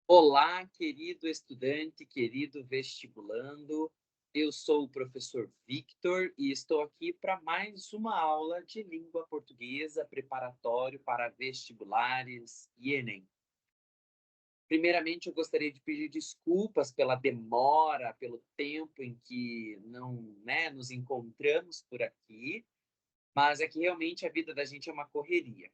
Olá, querido estudante, querido vestibulando. Eu sou o professor Victor e estou aqui para mais uma aula de língua portuguesa preparatório para vestibulares e Enem. Primeiramente, eu gostaria de pedir desculpas pela demora, pelo tempo em que não, nos encontramos por aqui, mas é que realmente a vida da gente é uma correria.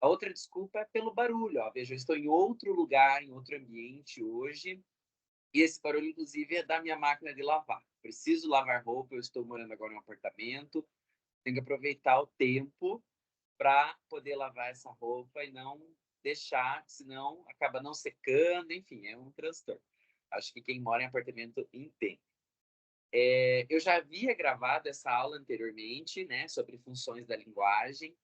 A outra desculpa é pelo barulho. Ó. Veja, eu estou em outro lugar, em outro ambiente hoje, e esse barulho, inclusive, é da minha máquina de lavar. Preciso lavar roupa, eu estou morando agora em um apartamento, tenho que aproveitar o tempo para poder lavar essa roupa e não deixar, senão acaba não secando, enfim, é um transtorno. Acho que quem mora em apartamento entende. Eu já havia gravado essa aula anteriormente, né, sobre funções da linguagem,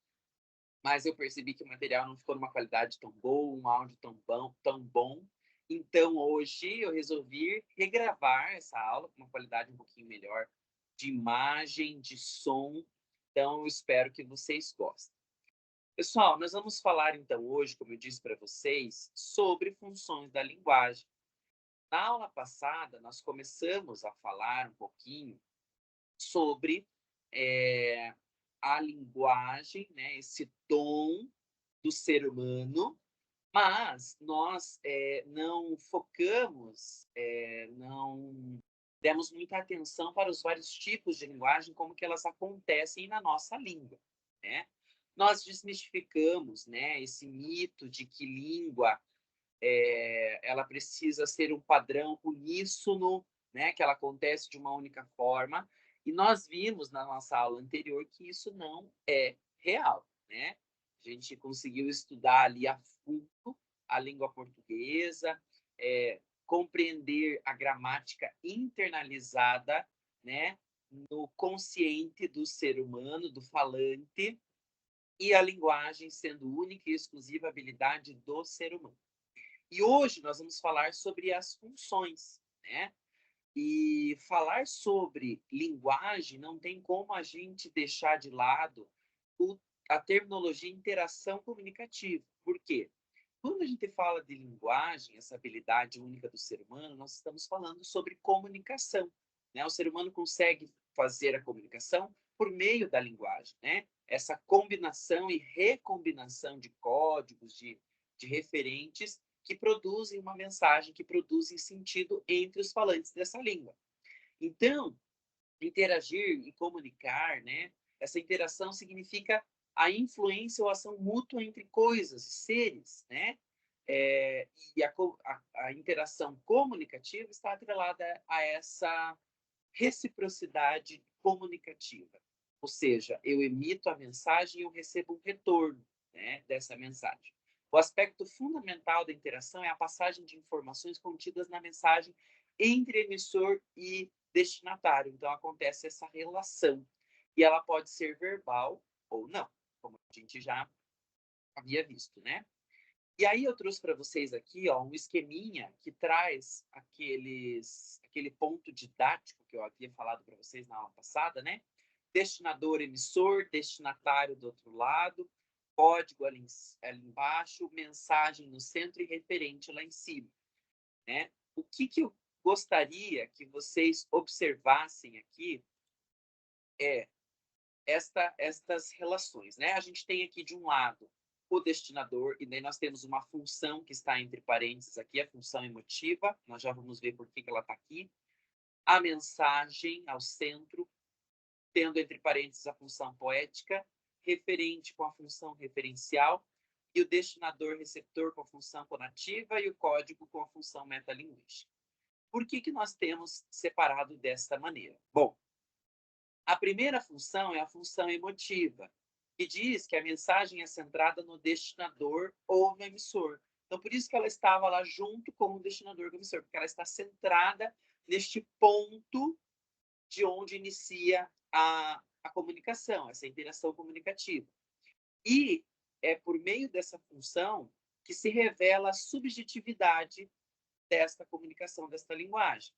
mas eu percebi que o material não ficou numa qualidade tão boa, um áudio tão bom, tão bom. Então, hoje, eu resolvi regravar essa aula com uma qualidade um pouquinho melhor de imagem, de som. Então, eu espero que vocês gostem. Pessoal, nós vamos falar, então, hoje, como eu disse para vocês, sobre funções da linguagem. Na aula passada, nós começamos a falar um pouquinho sobre é, a linguagem, né, esse dom do ser humano, mas nós não focamos, não demos muita atenção para os vários tipos de linguagem, como que elas acontecem na nossa língua, né? Nós desmistificamos, né, esse mito de que língua ela precisa ser um padrão uníssono, né, que ela acontece de uma única forma, e nós vimos na nossa aula anterior que isso não é real, né? A gente conseguiu estudar ali a fundo a língua portuguesa, compreender a gramática internalizada, né, no consciente do ser humano, do falante, e a linguagem sendo única e exclusiva habilidade do ser humano. E hoje nós vamos falar sobre as funções, né? E falar sobre linguagem não tem como a gente deixar de lado a terminologia interação comunicativa. Por quê? Quando a gente fala de linguagem, essa habilidade única do ser humano, nós estamos falando sobre comunicação, né? O ser humano consegue fazer a comunicação por meio da linguagem, né? Essa combinação e recombinação de códigos, de referentes que produzem uma mensagem, que produzem sentido entre os falantes dessa língua. Então, interagir e comunicar, né? Essa interação significa a influência ou ação mútua entre coisas, seres, né? E a interação comunicativa está atrelada a essa reciprocidade comunicativa. Ou seja, eu emito a mensagem e eu recebo um retorno, né, dessa mensagem. O aspecto fundamental da interação é a passagem de informações contidas na mensagem entre emissor e destinatário. Então, acontece essa relação. E ela pode ser verbal ou não, como a gente já havia visto, né? E aí eu trouxe para vocês aqui, ó, um esqueminha que traz aquele ponto didático que eu havia falado para vocês na aula passada, né? Destinador, emissor, destinatário do outro lado, código ali embaixo, mensagem no centro e referente lá em cima, né? O que eu gostaria que vocês observassem aqui é estas relações, né? A gente tem aqui de um lado o destinador, e daí nós temos uma função que está entre parênteses aqui, a função emotiva, nós já vamos ver por que ela está aqui. A mensagem ao centro, tendo entre parênteses a função poética, referente com a função referencial, e o destinador receptor com a função conativa e o código com a função metalinguística. Por que nós temos separado desta maneira? Bom, a primeira função é a função emotiva, que diz que a mensagem é centrada no destinador ou no emissor. Então, por isso que ela estava lá junto com o destinador e o emissor, porque ela está centrada neste ponto de onde inicia a comunicação, essa interação comunicativa. E é por meio dessa função que se revela a subjetividade desta comunicação, desta linguagem.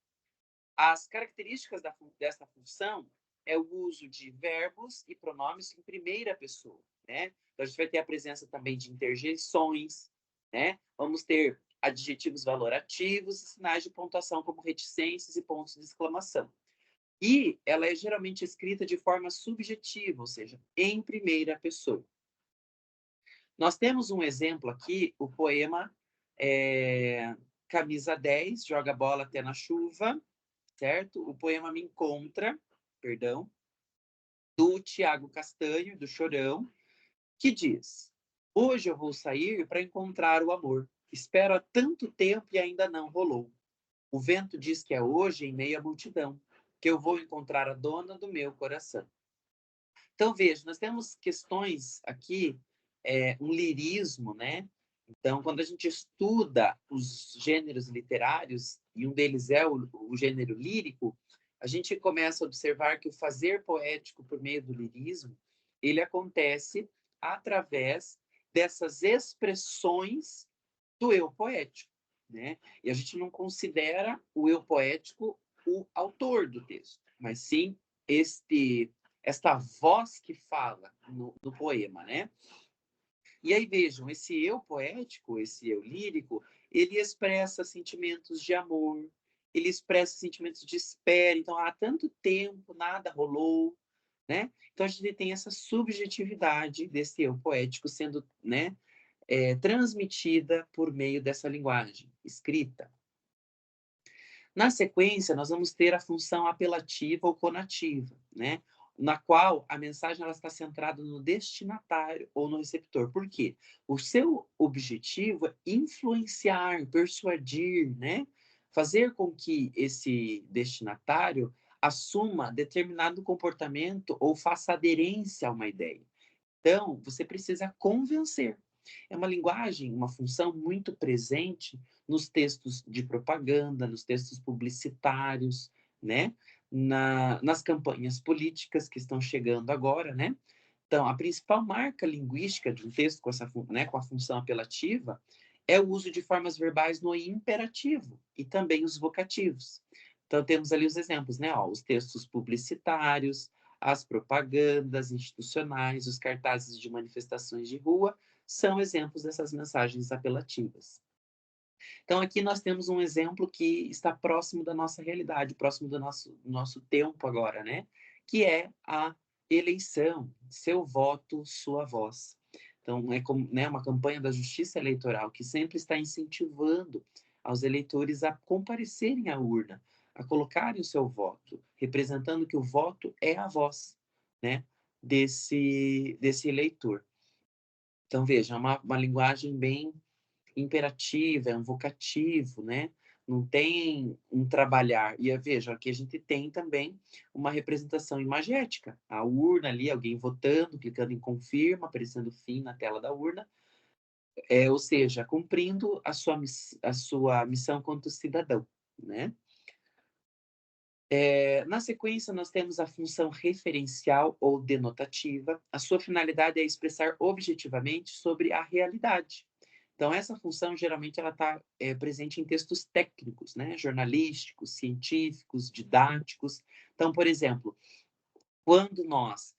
As características desta função é o uso de verbos e pronomes em primeira pessoa, né? Então, a gente vai ter a presença também de interjeições, né? Vamos ter adjetivos valorativos e sinais de pontuação como reticências e pontos de exclamação. E ela é geralmente escrita de forma subjetiva, ou seja, em primeira pessoa. Nós temos um exemplo aqui, o poema Camisa 10, Joga Bola Até na Chuva, certo? O poema Me Encontra, perdão, do Tiago Castanho, do Chorão, que diz: Hoje eu vou sair para encontrar o amor. Espero há tanto tempo e ainda não rolou. O vento diz que é hoje em meio à multidão, que eu vou encontrar a dona do meu coração. Então, veja, nós temos questões aqui, um lirismo, né? Então, quando a gente estuda os gêneros literários, e um deles é o gênero lírico, a gente começa a observar que o fazer poético por meio do lirismo, ele acontece através dessas expressões do eu poético, né? E a gente não considera o eu poético o autor do texto, mas sim esta voz que fala no poema, né? E aí vejam, esse eu poético, esse eu lírico, ele expressa sentimentos de amor, ele expressa sentimentos de espera. Então, há tanto tempo nada rolou, né? Então, a gente tem essa subjetividade desse eu poético sendo, né, transmitida por meio dessa linguagem escrita. Na sequência, nós vamos ter a função apelativa ou conativa, né? Na qual a mensagem ela está centrada no destinatário ou no receptor. Por quê? O seu objetivo é influenciar, persuadir, né? Fazer com que esse destinatário assuma determinado comportamento ou faça aderência a uma ideia. Então, você precisa convencer. É uma linguagem, uma função muito presente nos textos de propaganda, nos textos publicitários, né? Nas campanhas políticas que estão chegando agora, né? Então, a principal marca linguística de um texto com, né, com a função apelativa é o uso de formas verbais no imperativo e também os vocativos. Então, temos ali os exemplos, né? Ó, os textos publicitários, as propagandas institucionais, os cartazes de manifestações de rua, são exemplos dessas mensagens apelativas. Então, aqui nós temos um exemplo que está próximo da nossa realidade, próximo do nosso tempo agora, né? Que é a eleição, seu voto, sua voz. Então, é como, né, uma campanha da Justiça Eleitoral que sempre está incentivando aos eleitores a comparecerem à urna, a colocarem o seu voto, representando que o voto é a voz, né, desse eleitor. Então, veja, é uma linguagem bem imperativa, é um vocativo, né? Não tem um trabalhar. E veja, aqui a gente tem também uma representação imagética. A urna ali, alguém votando, clicando em confirma, aparecendo fim na tela da urna, ou seja, cumprindo a sua missão quanto cidadão, né? Na sequência, nós temos a função referencial ou denotativa. A sua finalidade é expressar objetivamente sobre a realidade. Então, essa função, geralmente, ela está presente em textos técnicos, né? Jornalísticos, científicos, didáticos. Então, por exemplo, quando nós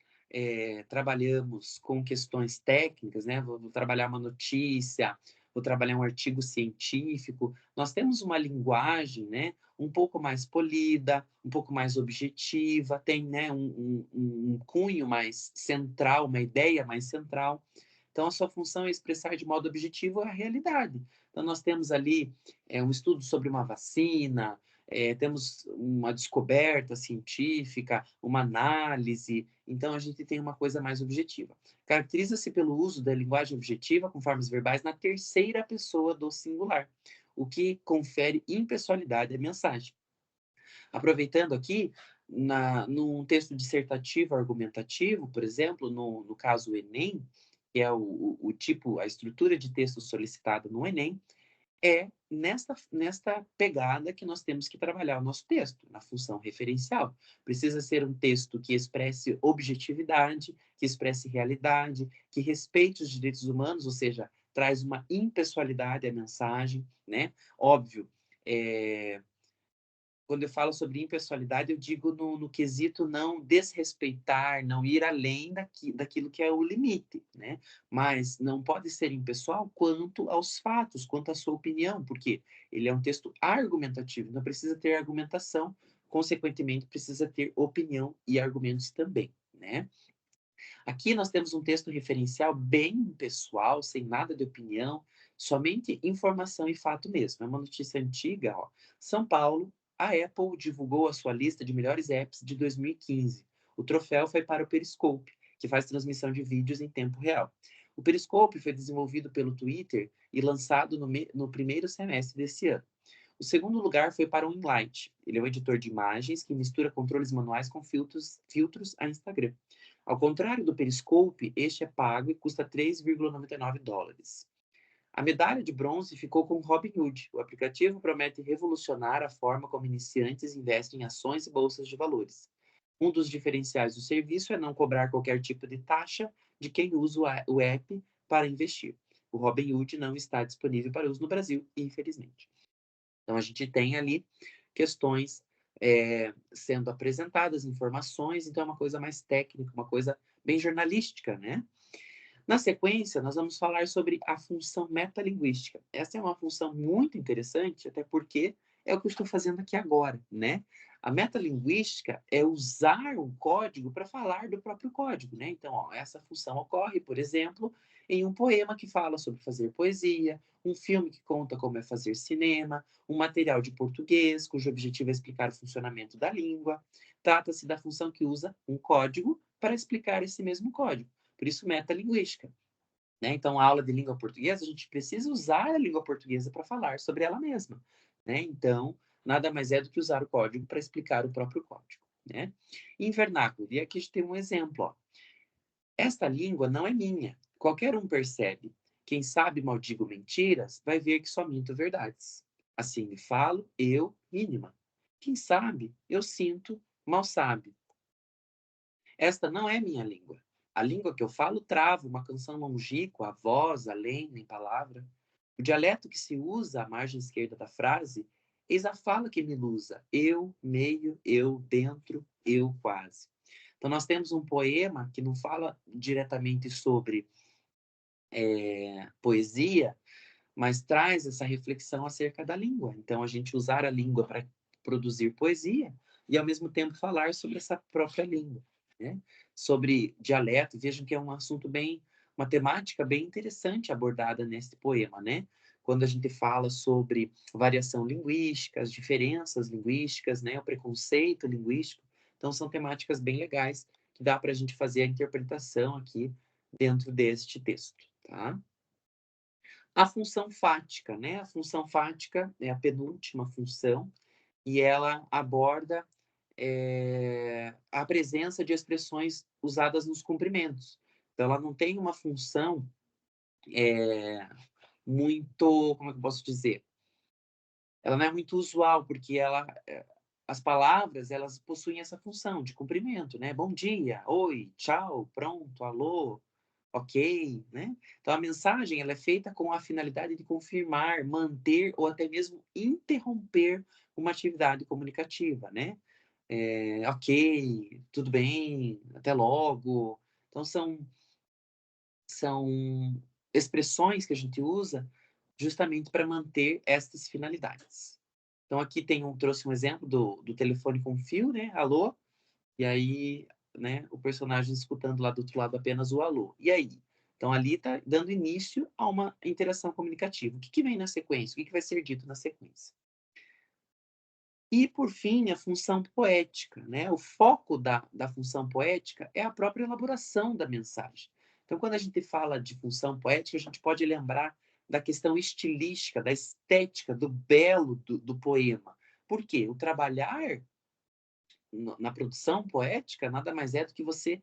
trabalhamos com questões técnicas, né? Vou trabalhar uma notícia, vou trabalhar um artigo científico, nós temos uma linguagem, né? Um pouco mais polida, um pouco mais objetiva, tem, né? Um cunho mais central, uma ideia mais central. Então, a sua função é expressar de modo objetivo a realidade. Então, nós temos ali um estudo sobre uma vacina, temos uma descoberta científica, uma análise, então a gente tem uma coisa mais objetiva. Caracteriza-se pelo uso da linguagem objetiva com formas verbais na terceira pessoa do singular, o que confere impessoalidade à mensagem. Aproveitando aqui, num texto dissertativo argumentativo, por exemplo, no caso o Enem, que é o tipo, a estrutura de texto solicitada no Enem, é nesta pegada que nós temos que trabalhar o nosso texto, na função referencial. Precisa ser um texto que expresse objetividade, que expresse realidade, que respeite os direitos humanos, ou seja, traz uma impessoalidade à mensagem, né? Óbvio, quando eu falo sobre impessoalidade, eu digo no quesito não desrespeitar, não ir além daquilo que é o limite, né? Mas não pode ser impessoal quanto aos fatos, quanto à sua opinião, porque ele é um texto argumentativo, não precisa ter argumentação, consequentemente, precisa ter opinião e argumentos também, né? Aqui nós temos um texto referencial bem pessoal, sem nada de opinião, somente informação e fato mesmo. É uma notícia antiga, ó. São Paulo, a Apple divulgou a sua lista de melhores apps de 2015. O troféu foi para o Periscope, que faz transmissão de vídeos em tempo real. O Periscope foi desenvolvido pelo Twitter e lançado no primeiro semestre desse ano. O segundo lugar foi para o Inlight. Ele é um editor de imagens que mistura controles manuais com filtros a Instagram. Ao contrário do Periscope, este é pago e custa $3,99. A medalha de bronze ficou com Robinhood. O aplicativo promete revolucionar a forma como iniciantes investem em ações e bolsas de valores. Um dos diferenciais do serviço é não cobrar qualquer tipo de taxa de quem usa o app para investir. O Robinhood não está disponível para uso no Brasil, infelizmente. Então, a gente tem ali questões sendo apresentadas, informações, então é uma coisa mais técnica, uma coisa bem jornalística, né? Na sequência, nós vamos falar sobre a função metalinguística. Essa é uma função muito interessante, até porque é o que eu estou fazendo aqui agora, né? A metalinguística é usar um código para falar do próprio código, né? Então, ó, essa função ocorre, por exemplo, em um poema que fala sobre fazer poesia, um filme que conta como é fazer cinema, um material de português, cujo objetivo é explicar o funcionamento da língua. Trata-se da função que usa um código para explicar esse mesmo código. Por isso, metalinguística. Né? Então, a aula de língua portuguesa, a gente precisa usar a língua portuguesa para falar sobre ela mesma. Né? Então, nada mais é do que usar o código para explicar o próprio código. Né? Em vernáculo, e aqui a gente tem um exemplo. Ó. Esta língua não é minha. Qualquer um percebe. Quem sabe maldigo mentiras, vai ver que só minto verdades. Assim me falo, eu, mínima. Quem sabe, eu sinto, mal sabe. Esta não é minha língua. A língua que eu falo trava uma canção longínqua, a voz, além, nem palavra. O dialeto que se usa à margem esquerda da frase, eis a fala que me lusa. Eu, meio, eu, dentro, eu, quase. Então, nós temos um poema que não fala diretamente sobre poesia, mas traz essa reflexão acerca da língua. Então, a gente usar a língua para produzir poesia e, ao mesmo tempo, falar sobre essa própria língua, né? Sobre dialeto. Vejam que é um assunto bem, uma temática bem interessante abordada nesse poema, né? Quando a gente fala sobre variação linguística, as diferenças linguísticas, né? O preconceito linguístico. Então, são temáticas bem legais que dá para a gente fazer a interpretação aqui dentro deste texto, tá? A função fática, né? A função fática é a penúltima função e ela aborda a presença de expressões usadas nos cumprimentos. Então, ela não tem uma função muito, como é que eu posso dizer? Ela não é muito usual, porque as palavras, elas possuem essa função de cumprimento, né? Bom dia, oi, tchau, pronto, alô, ok, né? Então a mensagem ela é feita com a finalidade de confirmar, manter ou até mesmo interromper uma atividade comunicativa, né? Ok, tudo bem, até logo. Então são expressões que a gente usa justamente para manter estas finalidades. Então aqui trouxe um exemplo do telefone com fio, né? Alô, e aí, né, o personagem escutando lá do outro lado apenas o alô. E aí? Então, ali está dando início a uma interação comunicativa. O que vem na sequência? O que vai ser dito na sequência? E, por fim, a função poética. Né? O foco da função poética é a própria elaboração da mensagem. Então, quando a gente fala de função poética, a gente pode lembrar da questão estilística, da estética, do belo do poema. Por quê? O trabalhar na produção poética nada mais é do que você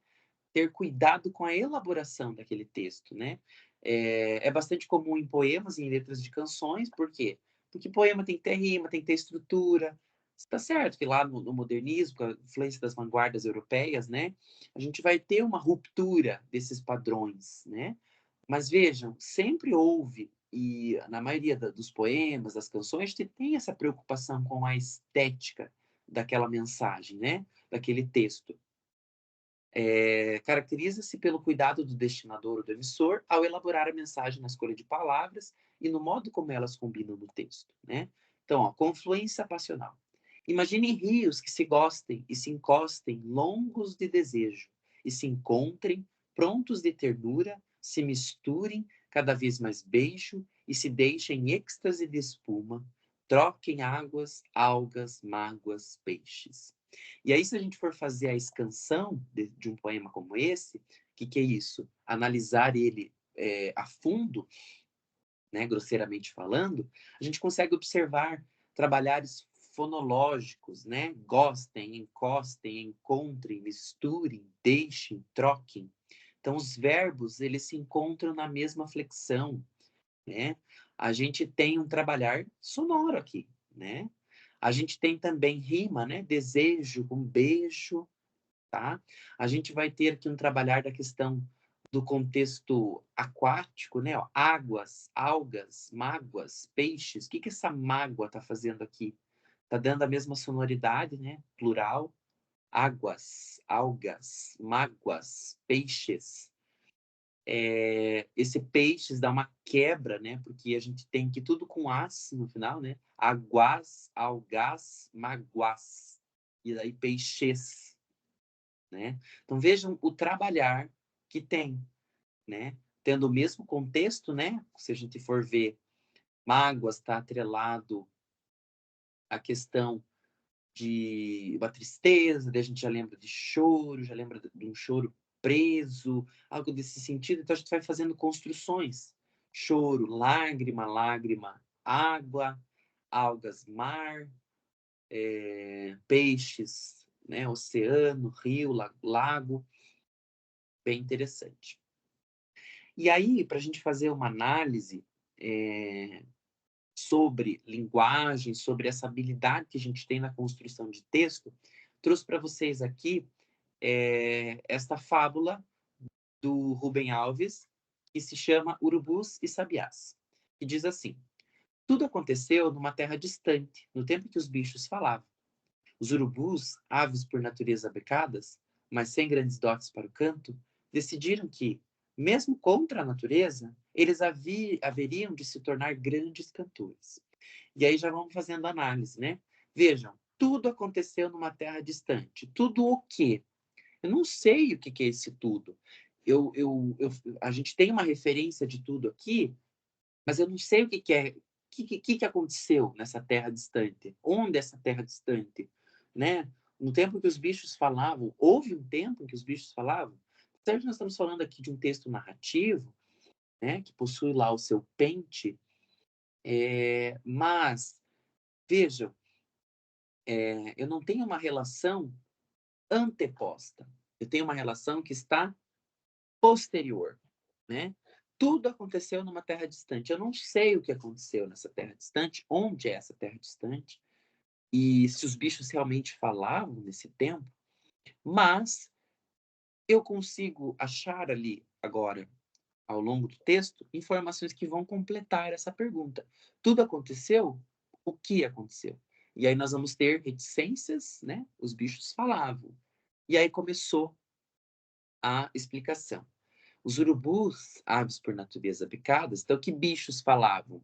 ter cuidado com a elaboração daquele texto, né? É bastante comum em poemas e em letras de canções, por quê? Porque poema tem que ter rima, tem que ter estrutura. Está certo que lá no modernismo, com a influência das vanguardas europeias, né, a gente vai ter uma ruptura desses padrões, né? Mas vejam, sempre houve, e na maioria dos poemas, das canções, a gente tem essa preocupação com a estética daquela mensagem, né? Daquele texto. Caracteriza-se pelo cuidado do destinador ou do emissor ao elaborar a mensagem na escolha de palavras e no modo como elas combinam no texto, né? Então, ó, confluência passional. Imagine rios que se gostem e se encostem, longos de desejo, e se encontrem, prontos de ternura, se misturem, cada vez mais beijo, e se deixem êxtase de espuma, troquem águas, algas, mágoas, peixes. E aí, se a gente for fazer a escansão de um poema como esse, o que é isso? Analisar ele a fundo, né, grosseiramente falando, a gente consegue observar trabalhares fonológicos, né? Gostem, encostem, encontrem, misturem, deixem, troquem. Então, os verbos, eles se encontram na mesma flexão, né? A gente tem um trabalhar sonoro aqui, né? A gente tem também rima, né? Desejo, um beijo, tá? A gente vai ter aqui um trabalhar da questão do contexto aquático, né? Ó, águas, algas, mágoas, peixes. O que que essa mágoa está fazendo aqui? Está dando a mesma sonoridade, né? Plural. Águas, algas, mágoas, peixes. Esse peixes dá uma quebra, né? Porque a gente tem que tudo com as no final, né? Aguas, algas, maguas. E daí peixes, né? Então vejam o trabalhar que tem, né? Tendo o mesmo contexto, né? Se a gente for ver, mágoas está atrelado à questão de uma tristeza, daí a gente já lembra de choro, já lembra de um choro preso, algo desse sentido. Então a gente vai fazendo construções. Choro, lágrima, lágrima, água, algas, mar, peixes, né? Oceano, rio, lago. Bem interessante. E aí, para a gente fazer uma análise sobre linguagem, sobre essa habilidade que a gente tem na construção de texto, trouxe para vocês aqui esta fábula do Rubem Alves, que se chama Urubus e Sabiás, que diz assim: tudo aconteceu numa terra distante, no tempo que os bichos falavam. Os urubus, aves por natureza becadas, mas sem grandes dotes para o canto, decidiram que, mesmo contra a natureza, eles haveriam de se tornar grandes cantores. E aí já vamos fazendo análise, né? Vejam, tudo aconteceu numa terra distante. Tudo o quê? Eu não sei o que é esse tudo. A gente tem uma referência de tudo aqui, mas eu não sei o que é. O que aconteceu nessa terra distante? Onde é essa terra distante? Né? No tempo que os bichos falavam, houve um tempo em que os bichos falavam? Certo que nós estamos falando aqui de um texto narrativo, né, que possui lá o seu pente, mas, vejam, eu não tenho uma relação anteposta. Eu tenho uma relação que está posterior, né? Tudo aconteceu numa terra distante. Eu não sei o que aconteceu nessa terra distante, onde é essa terra distante, e se os bichos realmente falavam nesse tempo, mas eu consigo achar ali agora, ao longo do texto, informações que vão completar essa pergunta. Tudo aconteceu? O que aconteceu? E aí nós vamos ter reticências, né? Os bichos falavam. E aí começou a explicação. Os urubus, aves por natureza picadas, então que bichos falavam?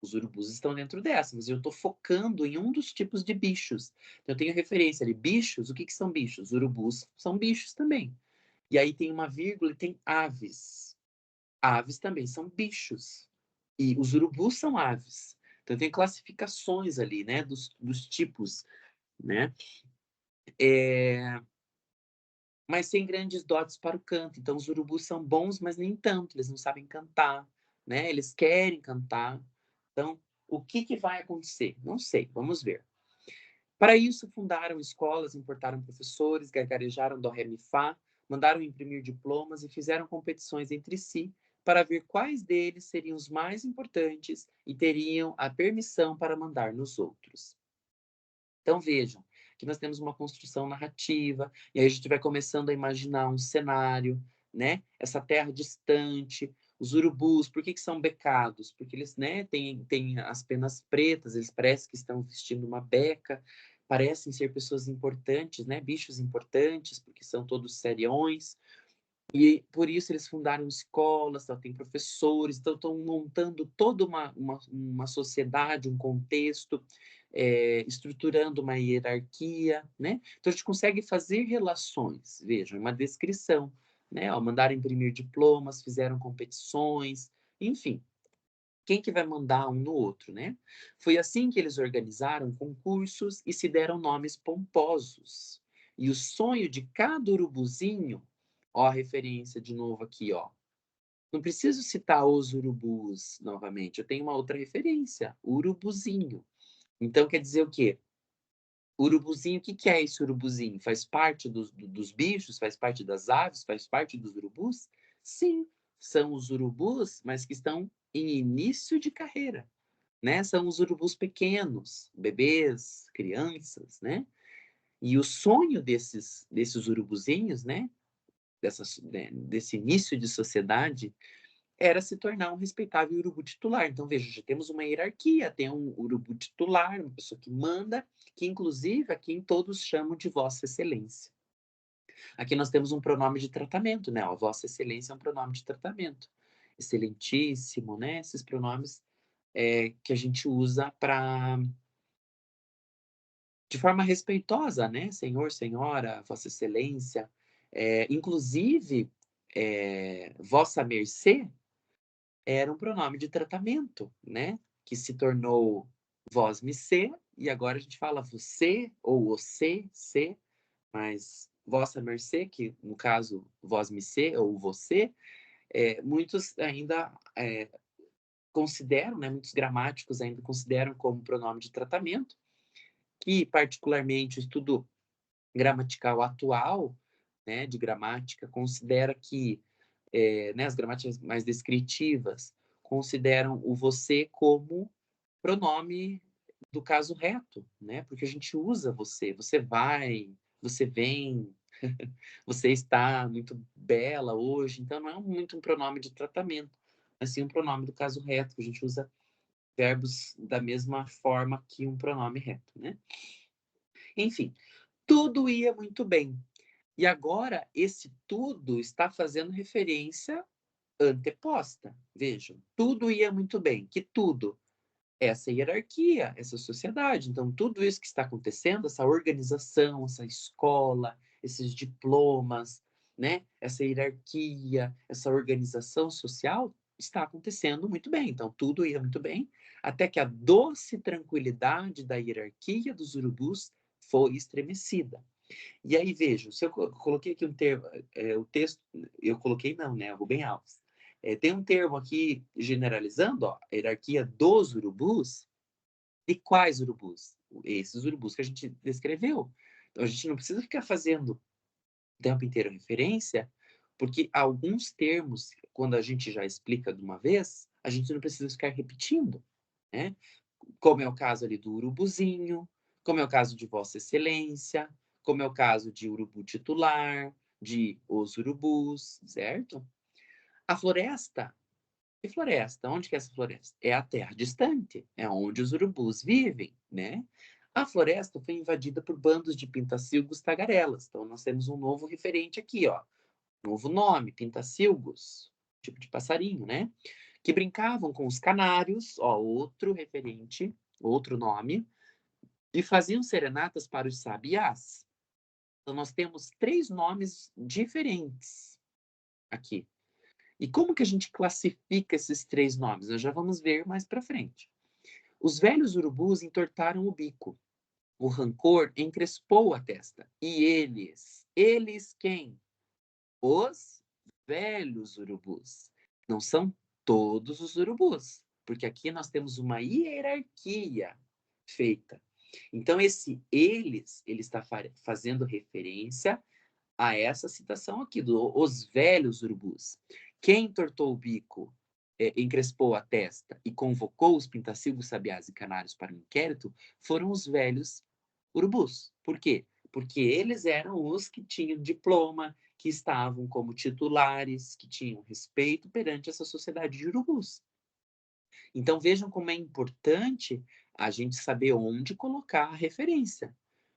Os urubus estão dentro dessa, mas eu estou focando em um dos tipos de bichos. Então, eu tenho referência ali. Bichos, o que são bichos? Urubus são bichos também. E aí tem uma vírgula e tem aves. Aves também são bichos. E os urubus são aves. Então, tem classificações ali, né, dos tipos, né? Mas sem grandes dotes para o canto. Então, os urubus são bons, mas nem tanto. Eles não sabem cantar, né? Eles querem cantar. Então, o que vai acontecer? Não sei, vamos ver. Para isso, fundaram escolas, importaram professores, gargarejaram dó, ré, mi, fá, mandaram imprimir diplomas e fizeram competições entre si para ver quais deles seriam os mais importantes e teriam a permissão para mandar nos outros. Então, vejam que nós temos uma construção narrativa, e aí a gente vai começando a imaginar um cenário, né? Essa terra distante, Os urubus, por que que são becados? Porque eles, né, têm as penas pretas, eles parecem que estão vestindo uma beca, parecem ser pessoas importantes, né, bichos importantes, porque são todos seriões. E por isso eles fundaram escolas, então, tem professores, então estão montando toda uma sociedade, um contexto, estruturando uma hierarquia, né? Então a gente consegue fazer relações, vejam, uma descrição, né? Ó, mandaram imprimir diplomas, fizeram competições, enfim. Quem que vai mandar um no outro, né? Foi assim que eles organizaram concursos e se deram nomes pomposos. E o sonho de cada urubuzinho, ó a referência de novo aqui, ó. Não preciso citar os urubus novamente, eu tenho uma outra referência, urubuzinho. Então quer dizer o quê? Urubuzinho, o que que é esse urubuzinho? Faz parte dos bichos? Faz parte das aves? Faz parte dos urubus? Sim, são os urubus, mas que estão em início de carreira, né? São os urubus pequenos, bebês, crianças, né? E o sonho desses urubuzinhos, né? Desse início de sociedade, era se tornar um respeitável urubu titular. Então, veja, já temos uma hierarquia, tem um urubu titular, uma pessoa que manda, que inclusive aqui todos chamam de Vossa Excelência. Aqui nós temos um pronome de tratamento, né? Ó, Vossa Excelência é um pronome de tratamento. Excelentíssimo, né? Esses pronomes que a gente usa para de forma respeitosa, né? Senhor, senhora, Vossa Excelência. Inclusive, Vossa Mercê era um pronome de tratamento, né? Que se tornou vós me ser, e agora a gente fala você ou você, se, mas vossa mercê, que no caso vós me ser ou você, muitos ainda consideram, né? Muitos gramáticos ainda consideram como pronome de tratamento, que particularmente o estudo gramatical atual, né, de gramática, considera que né, as gramáticas mais descritivas consideram o você como pronome do caso reto, né? Porque a gente usa você, você vai, você vem, você está muito bela hoje, então não é muito um pronome de tratamento, mas sim um pronome do caso reto, que a gente usa verbos da mesma forma que um pronome reto, né? Enfim, tudo ia muito bem. E agora esse tudo está fazendo referência anteposta. Vejam, tudo ia muito bem. Que tudo? Essa hierarquia, essa sociedade. Então, tudo isso que está acontecendo, essa organização, essa escola, esses diplomas, né? Essa hierarquia, essa organização social está acontecendo muito bem. Então, tudo ia muito bem, até que a doce tranquilidade da hierarquia dos urubus foi estremecida. E aí, vejo, se eu coloquei aqui um termo, o texto, eu coloquei não, né? Rubem Alves. Tem um termo aqui generalizando, ó, a hierarquia dos urubus. E quais urubus? Esses urubus que a gente descreveu. Então, a gente não precisa ficar fazendo o tempo inteiro referência, porque alguns termos, quando a gente já explica de uma vez, a gente não precisa ficar repetindo, né? Como é o caso ali do urubuzinho, como é o caso de Vossa Excelência, como é o caso de urubu titular, de os urubus, certo? A floresta, que floresta? Onde que é essa floresta? É a terra distante, é onde os urubus vivem, né? A floresta foi invadida por bandos de pintacilgos tagarelas. Então, nós temos um novo referente aqui, ó. Novo nome, pintacilgos, tipo de passarinho, né? Que brincavam com os canários, ó, outro referente, outro nome, e faziam serenatas para os sabiás. Então, nós temos três nomes diferentes aqui. E como que a gente classifica esses três nomes? Nós já vamos ver mais para frente. Os velhos urubus entortaram o bico. O rancor encrespou a testa. E eles quem? Os velhos urubus. Não são todos os urubus, porque aqui nós temos uma hierarquia feita. Então, esse eles, ele está fazendo referência a essa citação aqui, os velhos urubus. Quem entortou o bico, encrespou a testa e convocou os pintacilgos, sabiás e canários para o inquérito foram os velhos urubus. Por quê? Porque eles eram os que tinham diploma, que estavam como titulares, que tinham respeito perante essa sociedade de urubus. Então vejam como é importante a gente saber onde colocar a referência.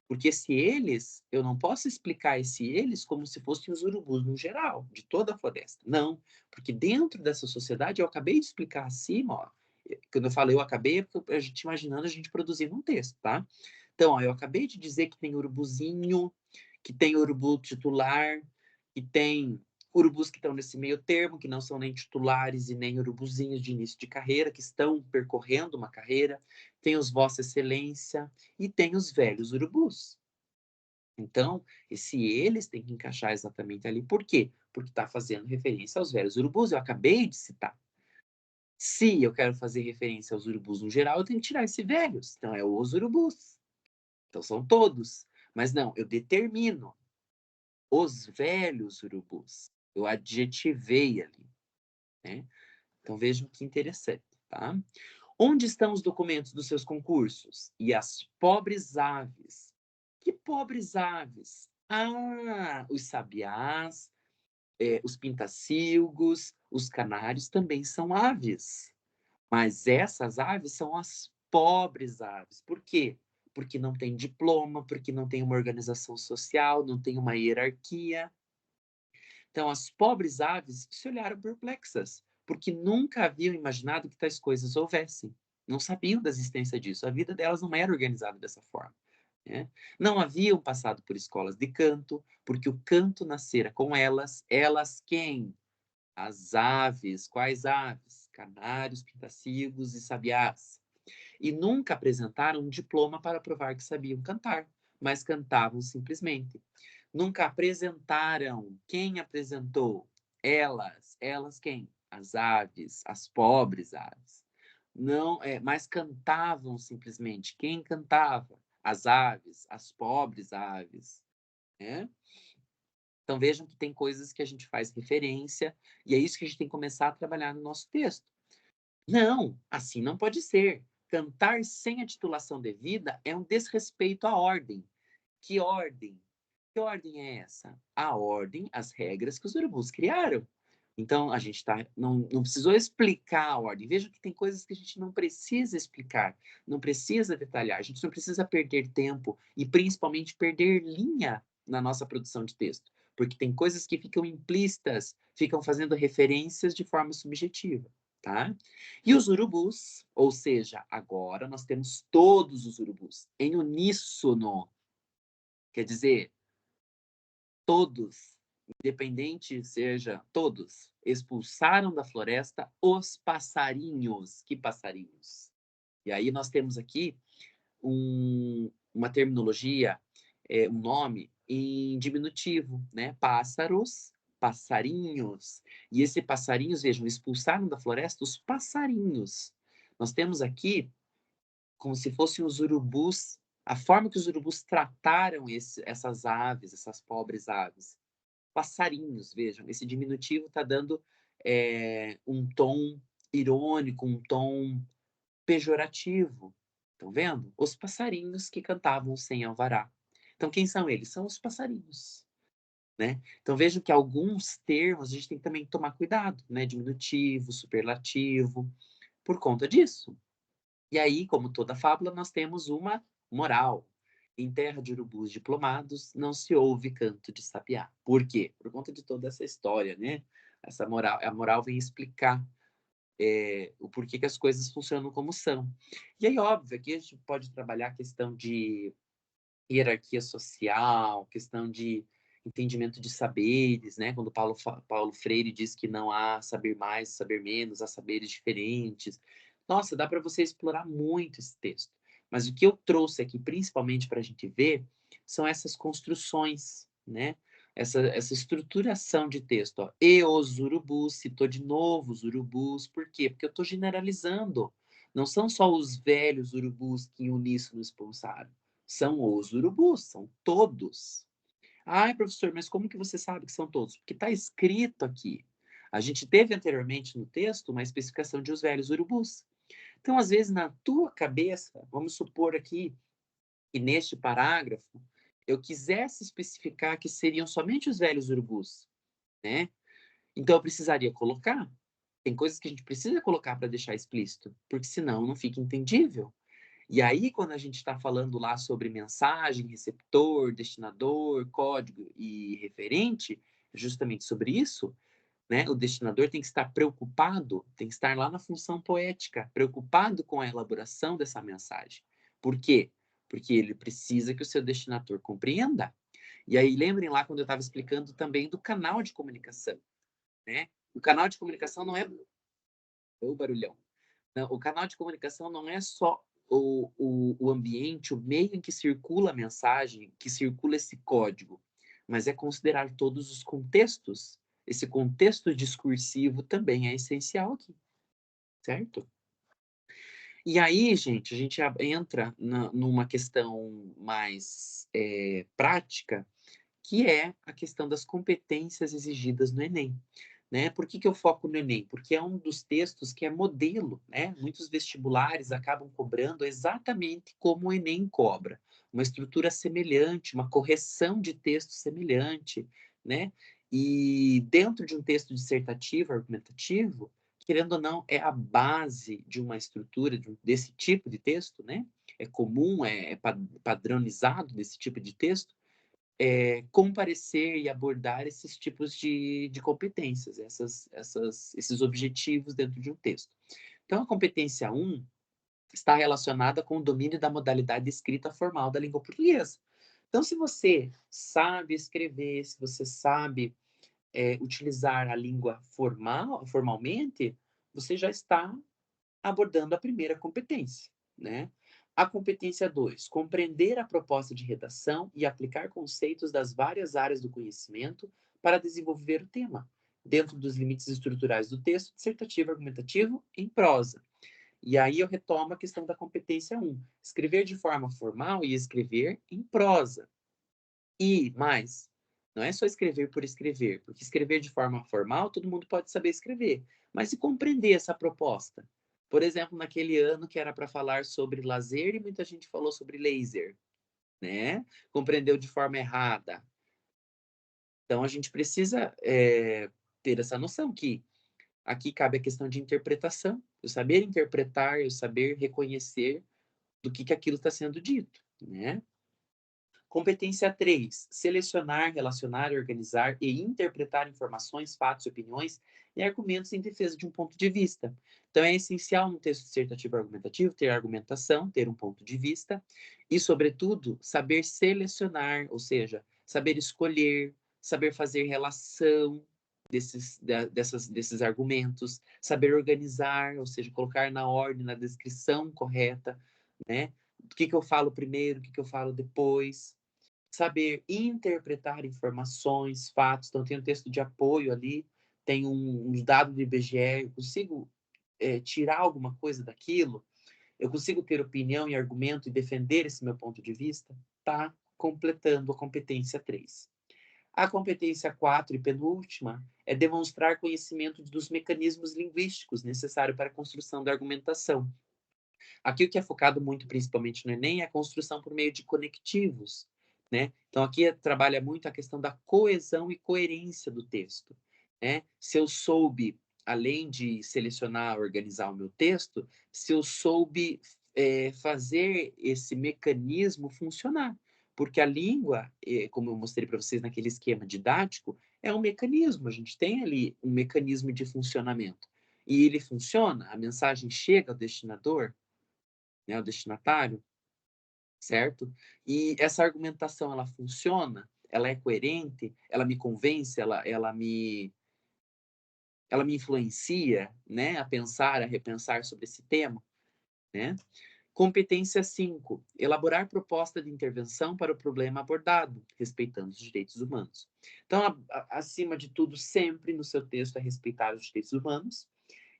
Porque eu não posso explicar esse eles como se fossem os urubus no geral, de toda a floresta. Não, porque dentro dessa sociedade, eu acabei de explicar acima, ó, quando eu falo eu acabei, é porque a gente imaginando a gente produzindo um texto, tá? Então, ó, eu acabei de dizer que tem urubuzinho, que tem urubu titular, que tem urubus que estão nesse meio termo, que não são nem titulares e nem urubuzinhos de início de carreira, que estão percorrendo uma carreira, tem os Vossa Excelência e tem os velhos urubus. Então, esse eles tem que encaixar exatamente ali. Por quê? Porque está fazendo referência aos velhos urubus, eu acabei de citar. Se eu quero fazer referência aos urubus no geral, eu tenho que tirar esse velhos. Então, é os urubus. Então, são todos. Mas não, eu determino os velhos urubus. Eu adjetivei ali, né? Então, vejam que interessante, tá? Onde estão os documentos dos seus concursos? E as pobres aves. Que pobres aves? Ah, os sabiás, os pintacilgos, os canários também são aves. Mas essas aves são as pobres aves. Por quê? Porque não tem diploma, porque não tem uma organização social, não tem uma hierarquia. Então, as pobres aves se olharam perplexas, porque nunca haviam imaginado que tais coisas houvessem. Não sabiam da existência disso. A vida delas não era organizada dessa forma. Né? Não haviam passado por escolas de canto, porque o canto nascera com elas. Elas quem? As aves. Quais aves? Canários, pintacilgos e sabiás. E nunca apresentaram um diploma para provar que sabiam cantar, mas cantavam simplesmente. Nunca apresentaram. Quem apresentou? Elas. Elas quem? As aves, as pobres aves. Não, mas cantavam simplesmente. Quem cantava? As aves, as pobres aves. Né? Então vejam que tem coisas que a gente faz referência e é isso que a gente tem que começar a trabalhar no nosso texto. Não, assim não pode ser. Cantar sem a titulação devida é um desrespeito à ordem. Que ordem? Que ordem é essa? A ordem, as regras que os urubus criaram. Então, a gente não precisou explicar a ordem. Veja que tem coisas que a gente não precisa explicar, não precisa detalhar, a gente não precisa perder tempo e, principalmente, perder linha na nossa produção de texto, porque tem coisas que ficam implícitas, ficam fazendo referências de forma subjetiva, tá? E os urubus, ou seja, agora nós temos todos os urubus em uníssono, quer dizer, todos, independente seja, todos, expulsaram da floresta os passarinhos. Que passarinhos? E aí nós temos aqui uma terminologia, um nome em diminutivo, né? Pássaros, passarinhos. E esse passarinhos, vejam, expulsaram da floresta os passarinhos. Nós temos aqui como se fossem os urubus, a forma que os urubus trataram essas aves, essas pobres aves. Passarinhos, vejam, esse diminutivo está dando um tom irônico, um tom pejorativo. Estão vendo? Os passarinhos que cantavam sem alvará. Então, quem são eles? São os passarinhos. Né? Então, vejam que alguns termos a gente tem que também tomar cuidado, né? Diminutivo, superlativo, por conta disso. E aí, como toda fábula, nós temos uma moral. Em terra de urubus diplomados, não se ouve canto de sabiá. Por quê? Por conta de toda essa história, né? Essa moral, a moral vem explicar o porquê que as coisas funcionam como são. E aí, óbvio, aqui a gente pode trabalhar a questão de hierarquia social, questão de entendimento de saberes, né? Quando Paulo Freire diz que não há saber mais, saber menos, há saberes diferentes. Nossa, dá para você explorar muito esse texto. Mas o que eu trouxe aqui, principalmente para a gente ver, são essas construções, né? Essa estruturação de texto. Ó. E os urubus, citou de novo os urubus. Por quê? Porque eu estou generalizando. Não são só os velhos urubus que em uníssono expulsaram. São os urubus, são todos. Ai, professor, mas como que você sabe que são todos? Porque está escrito aqui. A gente teve anteriormente no texto uma especificação de os velhos urubus. Então, às vezes, na tua cabeça, vamos supor aqui que neste parágrafo eu quisesse especificar que seriam somente os velhos urubus, né? Então eu precisaria colocar. Tem coisas que a gente precisa colocar para deixar explícito, porque senão não fica entendível. E aí, quando a gente está falando lá sobre mensagem, receptor, destinador, código e referente, justamente sobre isso, né? O destinador tem que estar preocupado, tem que estar lá na função poética, preocupado com a elaboração dessa mensagem. Por quê? Porque ele precisa que o seu destinator compreenda. E aí, lembrem lá quando eu estava explicando também do canal de comunicação, né? O canal de comunicação não é o barulhão. Não, o canal de comunicação não é só o ambiente, o meio em que circula a mensagem, que circula esse código, mas é considerar todos os contextos. Esse contexto discursivo também é essencial aqui, certo? E aí, gente, a gente entra numa questão mais prática, que é a questão das competências exigidas no Enem. Né? Por que eu foco no Enem? Porque é um dos textos que é modelo, né? Muitos vestibulares acabam cobrando exatamente como o Enem cobra, uma estrutura semelhante, uma correção de texto semelhante, né? E dentro de um texto dissertativo, argumentativo, querendo ou não, é a base de uma estrutura desse tipo de texto, né? É comum, é padronizado desse tipo de texto, comparecer e abordar esses tipos de competências, esses objetivos dentro de um texto. Então, a competência 1 está relacionada com o domínio da modalidade escrita formal da língua portuguesa. Então, se você sabe escrever, se você sabe utilizar a língua formalmente, você já está abordando a primeira competência, né? A competência 2, compreender a proposta de redação e aplicar conceitos das várias áreas do conhecimento para desenvolver o tema, dentro dos limites estruturais do texto, dissertativo, argumentativo, em prosa. E aí eu retomo a questão da competência 1, escrever de forma formal e escrever em prosa. E mais, não é só escrever por escrever, porque escrever de forma formal todo mundo pode saber escrever, mas e compreender essa proposta? Por exemplo, naquele ano que era para falar sobre lazer e muita gente falou sobre laser, né? Compreendeu de forma errada. Então a gente precisa ter essa noção que aqui cabe a questão de interpretação, eu saber interpretar, eu saber reconhecer do que aquilo está sendo dito, né? Competência 3, selecionar, relacionar, organizar e interpretar informações, fatos, opiniões e argumentos em defesa de um ponto de vista. Então, é essencial no texto dissertativo argumentativo ter argumentação, ter um ponto de vista e, sobretudo, saber selecionar, ou seja, saber escolher, saber fazer relação desses argumentos, saber organizar, ou seja, colocar na ordem, na descrição correta, né? O que eu falo primeiro, o que eu falo depois, saber interpretar informações, fatos. Então, tem um texto de apoio ali, tem uns dados do IBGE, eu consigo tirar alguma coisa daquilo, eu consigo ter opinião e argumento e defender esse meu ponto de vista, tá completando a competência 3. A competência 4 e penúltima é demonstrar conhecimento dos mecanismos linguísticos necessários para a construção da argumentação. Aqui o que é focado muito, principalmente no Enem, é a construção por meio de conectivos, né? Então aqui trabalha muito a questão da coesão e coerência do texto, né? Se eu soube, além de selecionar, organizar o meu texto, se eu soube fazer esse mecanismo funcionar, porque a língua, como eu mostrei para vocês naquele esquema didático, é um mecanismo. A gente tem ali um mecanismo de funcionamento e ele funciona. A mensagem chega ao destinador, né, o destinatário, certo? E essa argumentação, ela funciona? Ela é coerente? Ela me convence? Ela me influencia, né, a pensar, a repensar sobre esse tema, né? Competência 5, elaborar proposta de intervenção para o problema abordado, respeitando os direitos humanos. Então, acima de tudo, sempre no seu texto é respeitar os direitos humanos.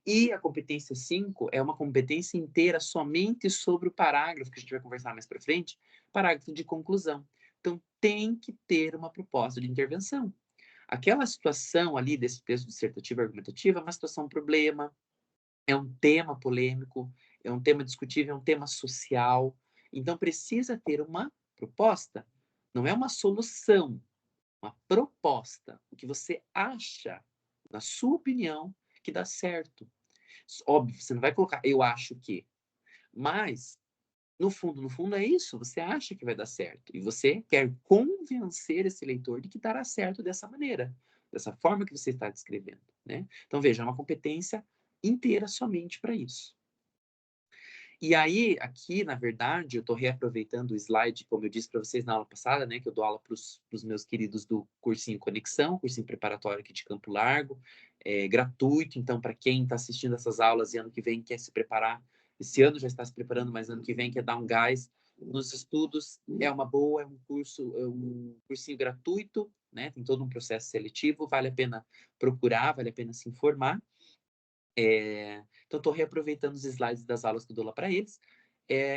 E a competência 5 é uma competência inteira somente sobre o parágrafo, que a gente vai conversar mais para frente, parágrafo de conclusão. Então, tem que ter uma proposta de intervenção. Aquela situação ali desse texto dissertativo argumentativo é uma situação problema, é um tema polêmico, é um tema discutível, é um tema social. Então, precisa ter uma proposta. Não é uma solução, uma proposta. O que você acha, na sua opinião, que dá certo. Óbvio, você não vai colocar eu acho que, mas no fundo é isso, você acha que vai dar certo e você quer convencer esse leitor de que dará certo dessa maneira, dessa forma que você está descrevendo, né? Então veja, é uma competência inteira somente para isso. E aí, aqui, na verdade, eu estou reaproveitando o slide, como eu disse para vocês na aula passada, né, que eu dou aula para os meus queridos do cursinho Conexão, cursinho preparatório aqui de Campo Largo, gratuito, então, para quem está assistindo essas aulas e ano que vem quer se preparar, esse ano já está se preparando, mas ano que vem quer dar um gás nos estudos, é uma boa, é um cursinho gratuito, né, tem todo um processo seletivo, vale a pena procurar, vale a pena se informar. Então, estou reaproveitando os slides das aulas que eu dou lá para eles.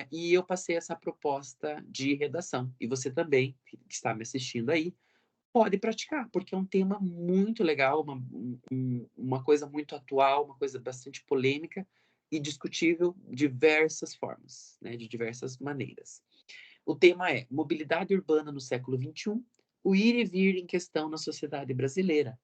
E eu passei essa proposta de redação. E você também, que está me assistindo aí, pode praticar, porque é um tema muito legal, uma coisa muito atual, uma coisa bastante polêmica e discutível de diversas formas, né, de diversas maneiras. O tema é Mobilidade Urbana no século XXI, o ir e vir em questão na sociedade brasileira.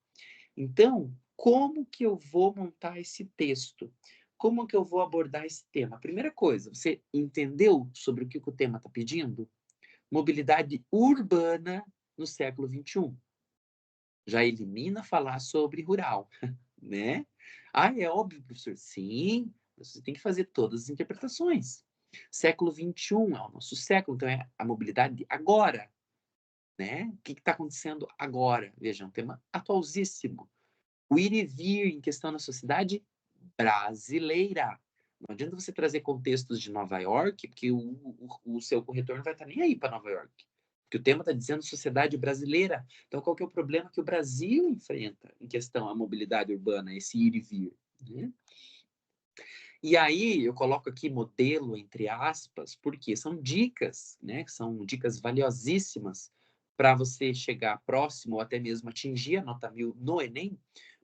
Então, como que eu vou montar esse texto? Como que eu vou abordar esse tema? Primeira coisa, você entendeu sobre o que o tema está pedindo? Mobilidade urbana no século XXI. Já elimina falar sobre rural, né? Ah, é óbvio, professor. Sim, você tem que fazer todas as interpretações. Século XXI é o nosso século, então é a mobilidade agora, né? O que está acontecendo agora? Veja, é um tema atualzíssimo. O ir e vir em questão na sociedade brasileira. Não adianta você trazer contextos de Nova York, porque o seu corretor não vai estar nem aí para Nova York. Porque o tema está dizendo sociedade brasileira. Então, qual que é o problema que o Brasil enfrenta em questão à mobilidade urbana, esse ir e vir? Né? E aí, eu coloco aqui modelo, entre aspas, porque são dicas, né? São dicas valiosíssimas para você chegar próximo ou até mesmo atingir a nota 1000 no Enem.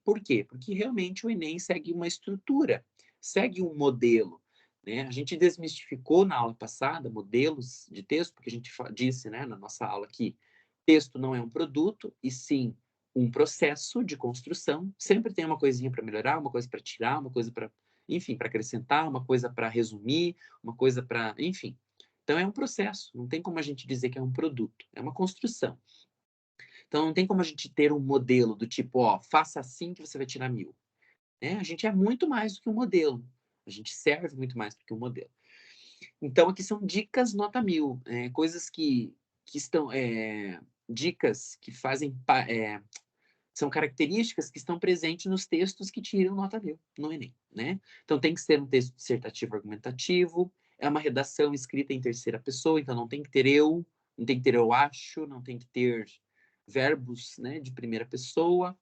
Por quê? Porque realmente o Enem segue uma estrutura, segue um modelo. Né? A gente desmistificou na aula passada modelos de texto, porque a gente disse, né, na nossa aula que texto não é um produto, e sim um processo de construção. Sempre tem uma coisinha para melhorar, uma coisa para tirar, uma coisa para, enfim, para acrescentar, uma coisa para resumir, uma coisa para, enfim. Então é um processo, não tem como a gente dizer que é um produto, é uma construção. Então não tem como a gente ter um modelo do tipo, ó, faça assim que você vai tirar 1000. Né? A gente é muito mais do que um modelo, a gente serve muito mais do que um modelo. Então aqui são dicas nota 1000, coisas que estão, dicas que fazem, são características que estão presentes nos textos que tiram nota 1000 no Enem, né? Então tem que ser um texto dissertativo argumentativo, é uma redação escrita em terceira pessoa, então não tem que ter eu, não tem que ter eu acho, não tem que ter verbos, né, de primeira pessoa,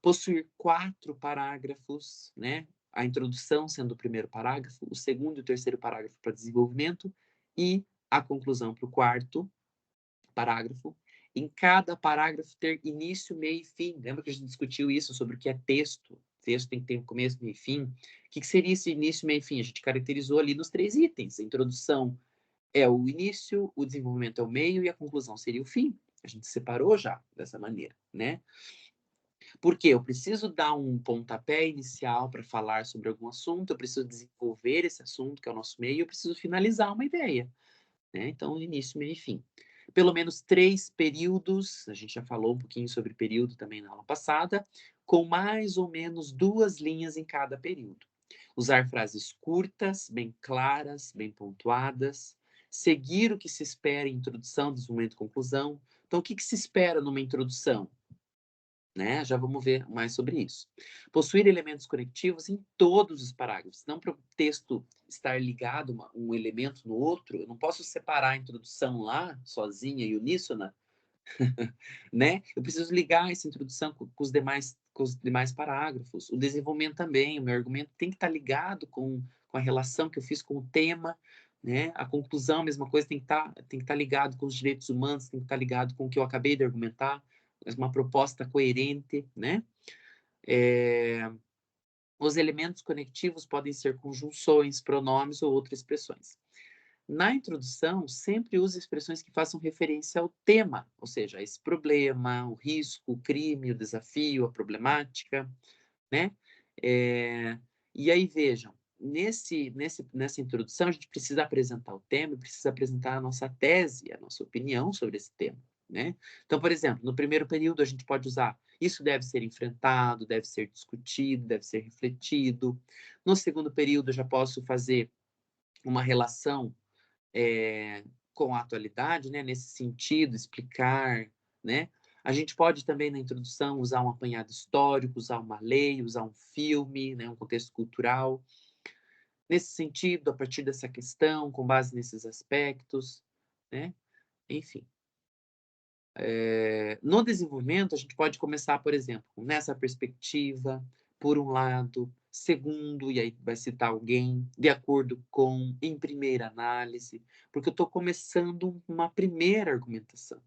possuir 4 parágrafos, né? A introdução sendo o primeiro parágrafo, o segundo e o terceiro parágrafo para desenvolvimento e a conclusão para o quarto parágrafo. Em cada parágrafo ter início, meio e fim. Lembra que a gente discutiu isso sobre o que é texto? Texto tem que ter um começo, meio e fim. O que seria esse início, meio e fim? A gente caracterizou ali nos 3 itens. A introdução é o início, o desenvolvimento é o meio e a conclusão seria o fim. A gente separou já dessa maneira, né? Porque eu preciso dar um pontapé inicial para falar sobre algum assunto, eu preciso desenvolver esse assunto, que é o nosso meio, eu preciso finalizar uma ideia. Né? Então, início, meio e fim. Pelo menos 3 períodos, a gente já falou um pouquinho sobre período também na aula passada, com mais ou menos 2 linhas em cada período. Usar frases curtas, bem claras, bem pontuadas, seguir o que se espera em introdução, desenvolvimento e conclusão. Então, o que se espera numa introdução? Né? Já vamos ver mais sobre isso. Possuir elementos conectivos em todos os parágrafos, não para o texto estar ligado um elemento no outro, eu não posso separar a introdução lá, sozinha e uníssona, né? Eu preciso ligar essa introdução com os demais parágrafos. O desenvolvimento também, o meu argumento tem que estar ligado com a relação que eu fiz com o tema, né? A conclusão, a mesma coisa, tem que estar ligado com os direitos humanos, tem que estar ligado com o que eu acabei de argumentar, uma proposta coerente, né? Os elementos conectivos podem ser conjunções, pronomes ou outras expressões. Na introdução, sempre use expressões que façam referência ao tema, ou seja, a esse problema, o risco, o crime, o desafio, a problemática, né? E aí, vejam, nessa introdução, a gente precisa apresentar o tema, precisa apresentar a nossa tese, a nossa opinião sobre esse tema, né? Então, por exemplo, no primeiro período, a gente pode usar isso deve ser enfrentado, deve ser discutido, deve ser refletido. No segundo período, eu já posso fazer uma relação com a atualidade, né? Nesse sentido, explicar, né? A gente pode também, na introdução, usar um apanhado histórico, usar uma lei, usar um filme, né? Um contexto cultural. Nesse sentido, a partir dessa questão, com base nesses aspectos, né? Enfim. No desenvolvimento, a gente pode começar, por exemplo, nessa perspectiva, por um lado, segundo, e aí vai citar alguém, de acordo com, em primeira análise, porque eu estou começando uma primeira argumentação.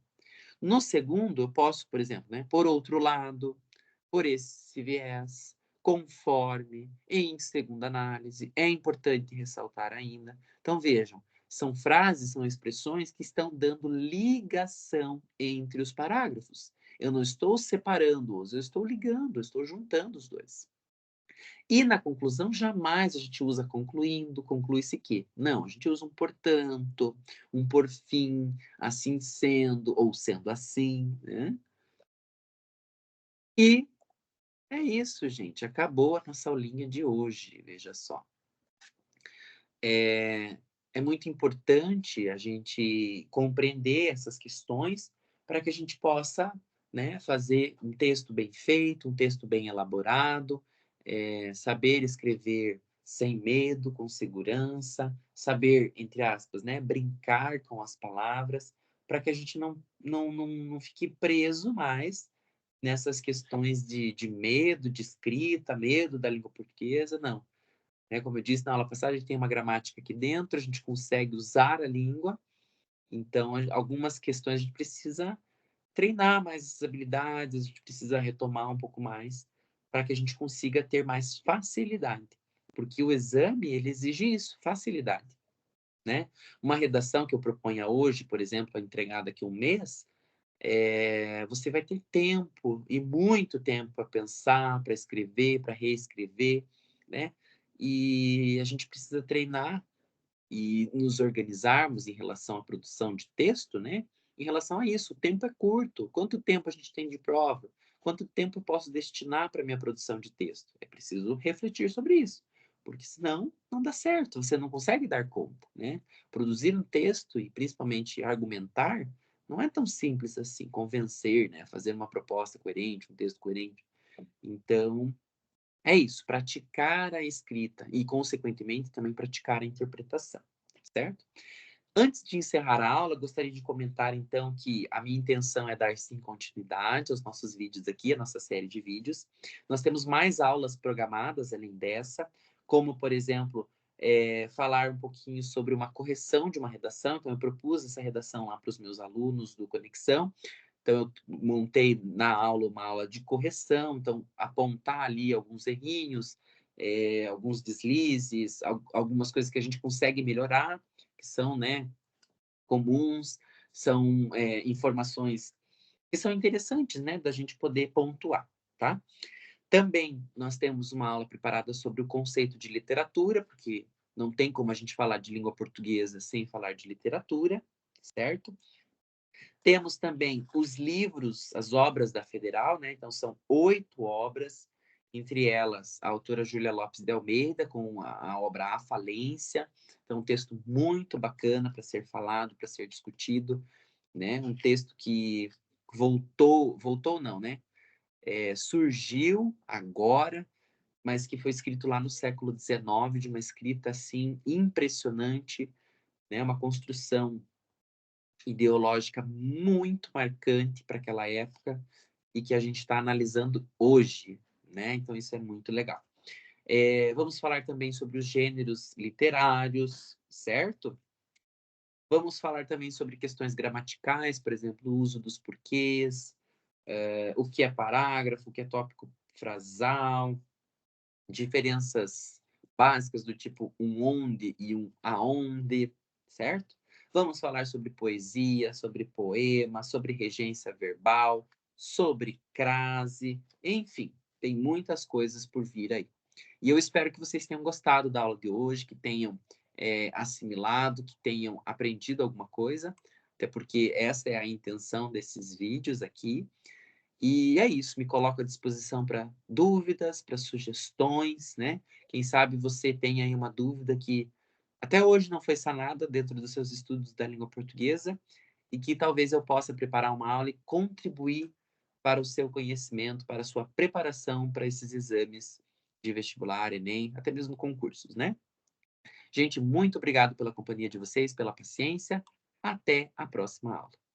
No segundo, eu posso, por exemplo, né, por outro lado, por esse viés, conforme, em segunda análise, é importante ressaltar ainda. Então, vejam, são frases, são expressões que estão dando ligação entre os parágrafos. Eu não estou separando-os, eu estou ligando, eu estou juntando os dois. E na conclusão, jamais a gente usa concluindo, conclui-se que. Não, a gente usa um portanto, um por fim, assim sendo, ou sendo assim, né? E é isso, gente. Acabou a nossa aulinha de hoje, veja só. É muito importante a gente compreender essas questões para que a gente possa, né, fazer um texto bem feito, um texto bem elaborado, saber escrever sem medo, com segurança, saber, entre aspas, né, brincar com as palavras, para que a gente não fique preso mais nessas questões de medo de escrita, medo da língua portuguesa, não. Né? Como eu disse na aula passada, a gente tem uma gramática aqui dentro, a gente consegue usar a língua, então algumas questões a gente precisa treinar mais essas habilidades, a gente precisa retomar um pouco mais para que a gente consiga ter mais facilidade, porque o exame ele exige isso, facilidade, né? Uma redação que eu proponha hoje, por exemplo, entregar daqui a um mês, você vai ter tempo e muito tempo para pensar, para escrever, para reescrever, né? E a gente precisa treinar e nos organizarmos em relação à produção de texto, né? Em relação a isso, o tempo é curto. Quanto tempo a gente tem de prova? Quanto tempo eu posso destinar para minha produção de texto? É preciso refletir sobre isso, porque senão não dá certo, você não consegue dar conta, né? Produzir um texto e principalmente argumentar não é tão simples assim, convencer, né? Fazer uma proposta coerente, um texto coerente. Então, é isso, praticar a escrita e, consequentemente, também praticar a interpretação, certo? Antes de encerrar a aula, gostaria de comentar, então, que a minha intenção é dar, sim, continuidade aos nossos vídeos aqui, a nossa série de vídeos. Nós temos mais aulas programadas além dessa, como, por exemplo, falar um pouquinho sobre uma correção de uma redação. Então, eu propus essa redação lá para os meus alunos do Conexão. Então, eu montei na aula uma aula de correção, então, apontar ali alguns errinhos, alguns deslizes, algumas coisas que a gente consegue melhorar, que são, né, comuns, são informações que são interessantes, né, da gente poder pontuar, tá? Também nós temos uma aula preparada sobre o conceito de literatura, porque não tem como a gente falar de língua portuguesa sem falar de literatura, certo? Temos também os livros, as obras da Federal, né? Então, são 8 obras, entre elas a autora Júlia Lopes de Almeida, com a obra A Falência. Então, um texto muito bacana para ser falado, para ser discutido, né? Um texto que voltou não, né? Surgiu agora, mas que foi escrito lá no século XIX, de uma escrita, assim, impressionante, né? Uma construção ideológica muito marcante para aquela época e que a gente está analisando hoje, né? Então isso é muito legal. Vamos falar também sobre os gêneros literários, certo? Vamos falar também sobre questões gramaticais, por exemplo, o uso dos porquês, o que é parágrafo, o que é tópico frasal, diferenças básicas do tipo um onde e um aonde, certo? Vamos falar sobre poesia, sobre poema, sobre regência verbal, sobre crase, enfim, tem muitas coisas por vir aí. E eu espero que vocês tenham gostado da aula de hoje, que tenham assimilado, que tenham aprendido alguma coisa, até porque essa é a intenção desses vídeos aqui. E é isso, me coloco à disposição para dúvidas, para sugestões, né? Quem sabe você tem aí uma dúvida que até hoje não foi sanada dentro dos seus estudos da língua portuguesa e que talvez eu possa preparar uma aula e contribuir para o seu conhecimento, para a sua preparação para esses exames de vestibular, Enem, até mesmo concursos, né? Gente, muito obrigado pela companhia de vocês, pela paciência. Até a próxima aula.